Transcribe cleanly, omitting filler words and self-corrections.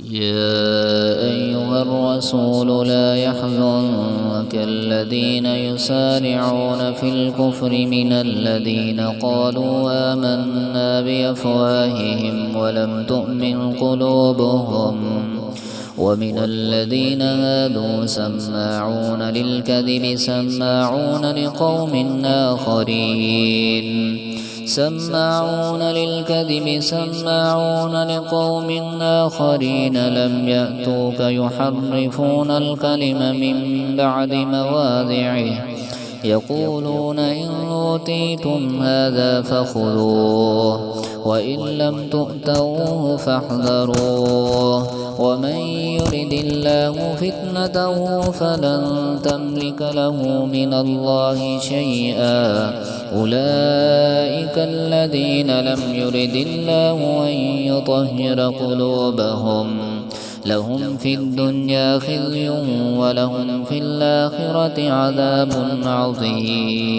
يا أيها الرسول لا يحزنك الذين يسارعون في الكفر من الذين قالوا آمنا بأفواههم ولم تؤمن قلوبهم ومن الذين هادوا سماعون للكذب سماعون لقوم آخرين لم يأتوك يحرفون الكلم من بعد مواضعه يقولون إن أوتيتم هذا فخذوه وإن لم تؤتوه فاحذروه ومن يرد الله فتنته فلن تملك له من الله شيئا أولئك الذين لم يرد الله أن يطهر قلوبهم لهم في الدنيا خزي ولهم في الآخرة عذاب عظيم.